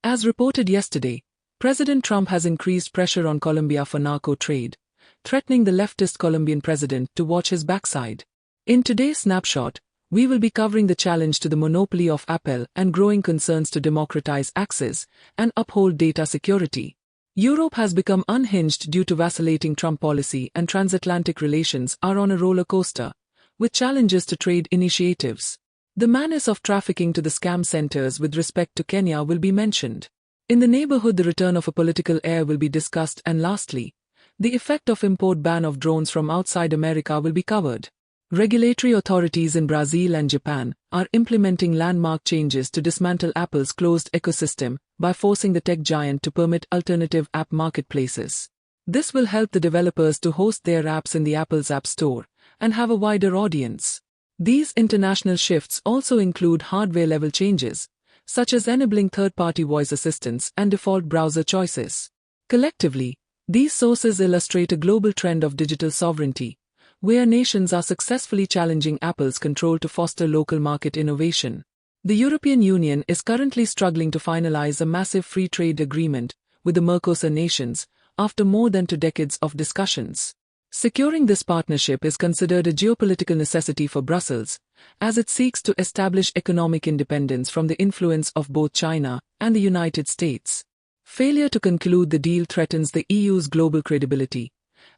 As reported yesterday, President Trump has increased pressure on Colombia for narco trade, threatening the leftist Colombian president to watch his backside. In today's snapshot, we will be covering the challenge to the monopoly of Apple and growing concerns to democratize access and uphold data security. Europe has become unhinged due to vacillating Trump policy, and transatlantic relations are on a roller coaster, with challenges to trade initiatives. The menace of trafficking to the scam centers with respect to Kenya will be mentioned. In the neighborhood, the return of a political heir will be discussed, and lastly, the effect of import ban of drones from outside America will be covered. Regulatory authorities in Brazil and Japan are implementing landmark changes to dismantle Apple's closed ecosystem by forcing the tech giant to permit alternative app marketplaces. This will help the developers to host their apps in the Apple's App Store and have a wider audience. These international shifts also include hardware-level changes, such as enabling third-party voice assistants and default browser choices. Collectively, these sources illustrate a global trend of digital sovereignty, where nations are successfully challenging Apple's control to foster local market innovation. The European Union is currently struggling to finalize a massive free trade agreement with the Mercosur nations after more than 2 decades of discussions. Securing this partnership is considered a geopolitical necessity for Brussels, as it seeks to establish economic independence from the influence of both China and the United States. Failure to conclude the deal threatens the EU's global credibility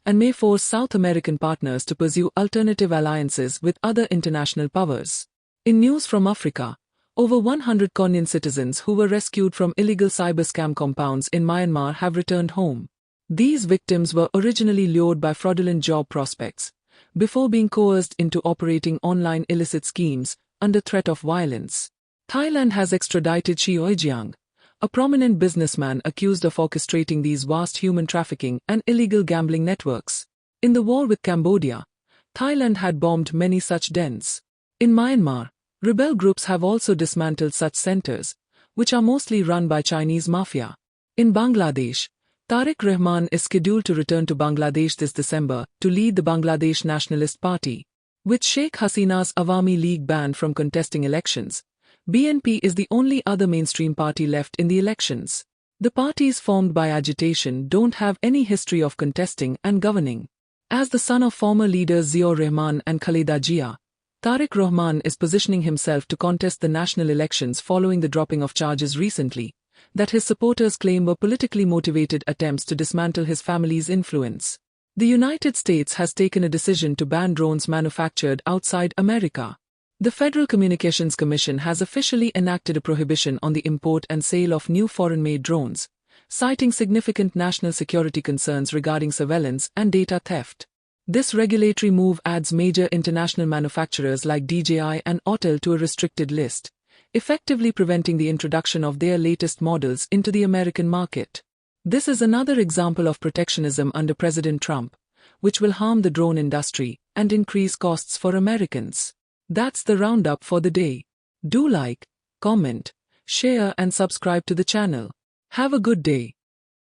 and may force South American partners to pursue alternative alliances with other international powers. In news from Africa, over 100 Kenyan citizens who were rescued from illegal cyber scam compounds in Myanmar have returned home. These victims were originally lured by fraudulent job prospects, before being coerced into operating online illicit schemes under threat of violence. Thailand has extradited Chi Oijiang, a prominent businessman accused of orchestrating these vast human trafficking and illegal gambling networks. In the war with Cambodia, Thailand had bombed many such dens. In Myanmar, rebel groups have also dismantled such centers, which are mostly run by Chinese mafia. In Bangladesh, Tariq Rahman is scheduled to return to Bangladesh this December to lead the Bangladesh Nationalist Party. With Sheikh Hasina's Awami League banned from contesting elections, BNP is the only other mainstream party left in the elections. The parties formed by agitation don't have any history of contesting and governing. As the son of former leaders Ziaur Rahman and Khaleda Zia, Tariq Rahman is positioning himself to contest the national elections following the dropping of charges recently that his supporters claim were politically motivated attempts to dismantle his family's influence. The United States has taken a decision to ban drones manufactured outside America. The Federal Communications Commission has officially enacted a prohibition on the import and sale of new foreign-made drones, citing significant national security concerns regarding surveillance and data theft. This regulatory move adds major international manufacturers like DJI and Autel to a restricted list, effectively preventing the introduction of their latest models into the American market. This is another example of protectionism under President Trump, which will harm the drone industry and increase costs for Americans. That's the roundup for the day. Do like, comment, share and subscribe to the channel. Have a good day.